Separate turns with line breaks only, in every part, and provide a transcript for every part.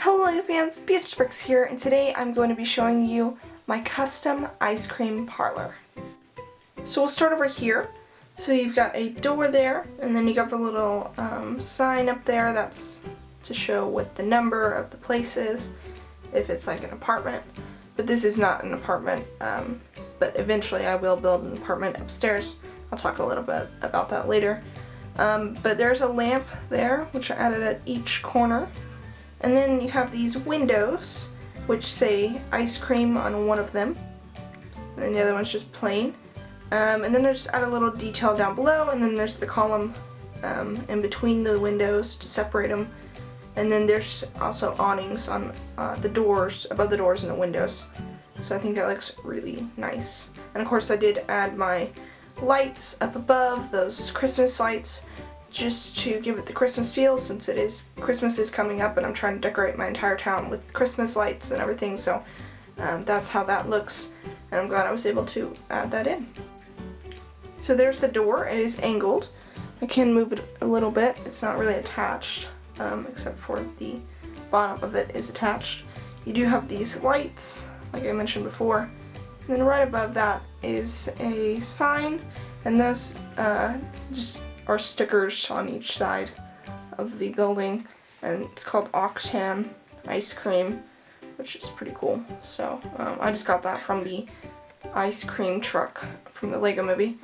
Hello Lego fans, Beatrice here, and today I'm going to be showing you my custom ice cream parlor. So we'll start over here. So you've got a door there, and then you got the little sign up there that's to show what the number of the place is, if it's like an apartment. But this is not an apartment, but eventually I will build an apartment upstairs. I'll talk a little bit about that later. But there's a lamp there, which I added at each corner. And then you have these windows, which say ice cream on one of them. And then the other one's just plain. And then I just add a little detail down below, and then there's the column in between the windows to separate them. And then there's also awnings on the doors, above the doors and the windows. So I think that looks really nice. And of course I did add my lights up above, those Christmas lights, just to give it the Christmas feel, since Christmas is coming up and I'm trying to decorate my entire town with Christmas lights and everything. So that's how that looks, and I'm glad I was able to add that in. So there's the door. It is angled. I can move it a little bit. It's not really attached, except for the bottom of it is attached. You do have these lights, like I mentioned before. And then right above that is a sign, and those just are stickers on each side of the building, and it's called Octan Ice Cream, which is pretty cool. So I just got that from the ice cream truck from the Lego movie.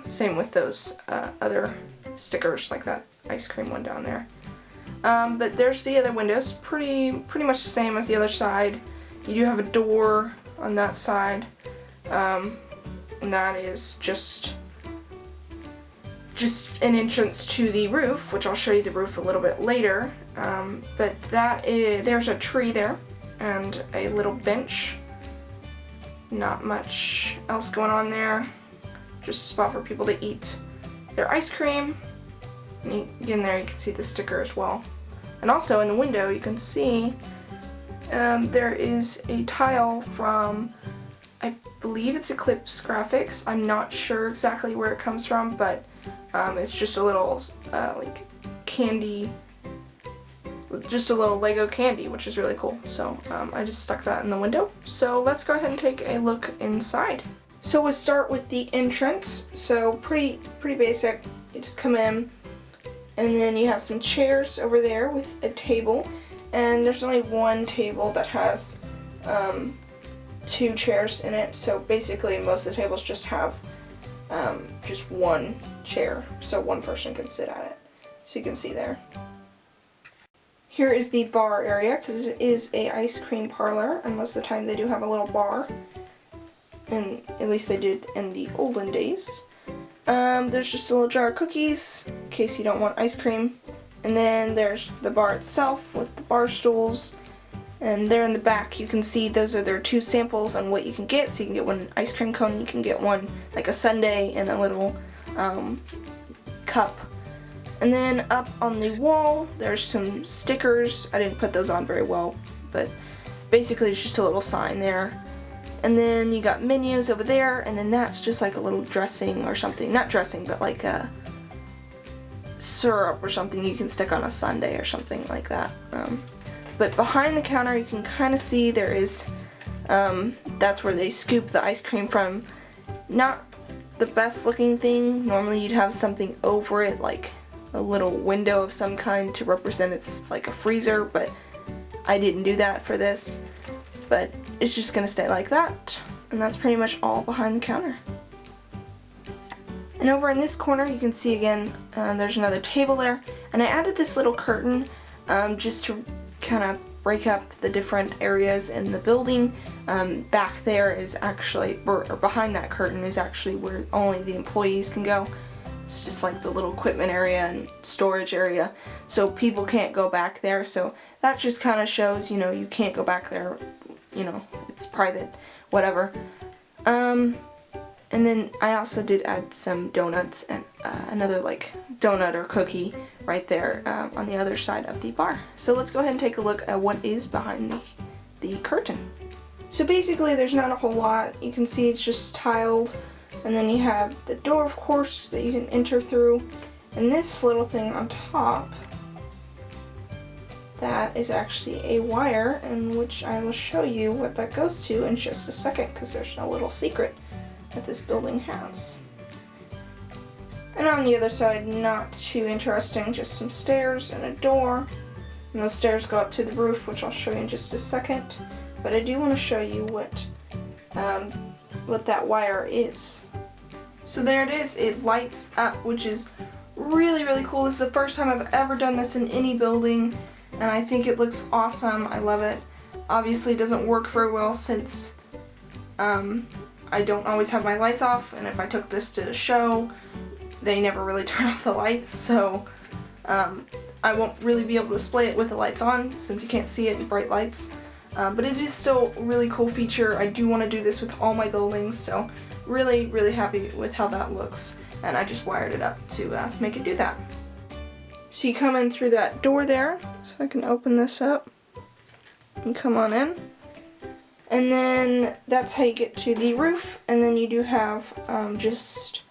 Same with those other stickers, like that ice cream one down there. But there's the other windows, pretty much the same as the other side. You do have a door on that side, and that is just an entrance to the roof, which I'll show you the roof a little bit later. But there's a tree there and a little bench. Not much else going on there. Just a spot for people to eat their ice cream. And again, there you can see the sticker as well. And also in the window you can see there is a tile from, I believe it's Eclipse Graphics. I'm not sure exactly where it comes from, but it's just a little like candy, just a little Lego candy, which is really cool. So I just stuck that in the window. So let's go ahead and take a look inside. So we'll start with the entrance. So pretty basic. You just come in, and then you have some chairs over there with a table, and there's only one table that has two chairs in it. So basically most of the tables just have just one chair, so one person can sit at it. So you can see there. Here is the bar area, because it is a ice cream parlor, and most of the time they do have a little bar, and at least they did in the olden days. There's just a little jar of cookies in case you don't want ice cream, and then there's the bar itself with the bar stools. And there in the back you can see those are their two samples on what you can get. So you can get one ice cream cone, you can get one like a sundae in a little cup. And then up on the wall there's some stickers. I didn't put those on very well, but basically it's just a little sign there. And then you got menus over there, and then that's just like a little dressing or something. Not dressing, but like a syrup or something you can stick on a sundae or something like that. But behind the counter you can kind of see there is, that's where they scoop the ice cream from. Not the best looking thing. Normally you'd have something over it, like a little window of some kind to represent it's like a freezer, but I didn't do that for this. But it's just gonna stay like that, and that's pretty much all behind the counter. And over in this corner you can see again, there's another table there, and I added this little curtain just to kind of break up the different areas in the building. Back there is actually, or behind that curtain is actually where only the employees can go. It's just like the little equipment area and storage area, so people can't go back there. So that just kind of shows, you know, you can't go back there, you know, it's private, whatever. And then I also did add some donuts and another like donut or cookie right there on the other side of the bar. So let's go ahead and take a look at what is behind the curtain. So basically there's not a whole lot. You can see it's just tiled, and then you have the door, of course, that you can enter through, and this little thing on top that is actually a wire, in which I will show you what that goes to in just a second, because there's no little secret that this building has. And on the other side, not too interesting, just some stairs and a door. And those stairs go up to the roof, which I'll show you in just a second. But I do want to show you what that wire is. So there it is, it lights up, which is really, really cool. This is the first time I've ever done this in any building, and I think it looks awesome. I love it. Obviously it doesn't work very well since I don't always have my lights off, and if I took this to the show, they never really turn off the lights, so I won't really be able to display it with the lights on since you can't see it in bright lights. But it is still a really cool feature. I do want to do this with all my buildings, so really, really happy with how that looks. And I just wired it up to make it do that. So you come in through that door there, so I can open this up and come on in. And then that's how you get to the roof, and then you do have just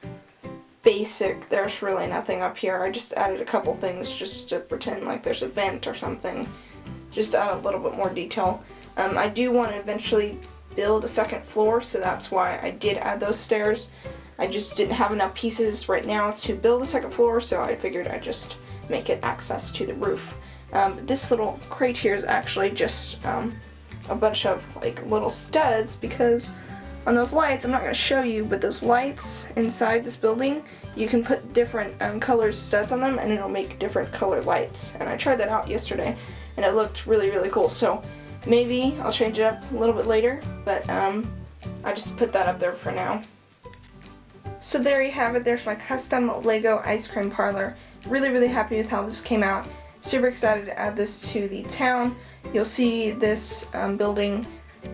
basic, there's really nothing up here. I just added a couple things just to pretend like there's a vent or something, just to add a little bit more detail. I do want to eventually build a second floor, so that's why I did add those stairs. I just didn't have enough pieces right now to build a second floor, so I figured I'd just make it access to the roof. This little crate here is actually just a bunch of like little studs, because on those lights, I'm not going to show you, but those lights inside this building, you can put different color studs on them and it'll make different color lights. And I tried that out yesterday and it looked really, really cool. So maybe I'll change it up a little bit later, but I just put that up there for now. So there you have it. There's my custom Lego ice cream parlor. Really, really happy with how this came out. Super excited to add this to the town. You'll see this building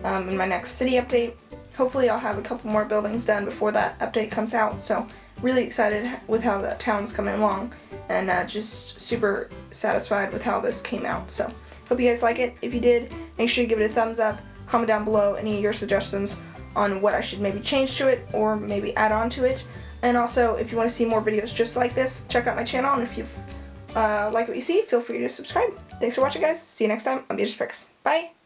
in my next city update. Hopefully I'll have a couple more buildings done before that update comes out, so really excited with how that town's coming along, and just super satisfied with how this came out. So hope you guys like it. If you did, make sure you give it a thumbs up, comment down below any of your suggestions on what I should maybe change to it or maybe add on to it. And also, if you want to see more videos just like this, check out my channel, and if you like what you see, feel free to subscribe. Thanks for watching, guys. See you next time on Beatrice Picks. Bye!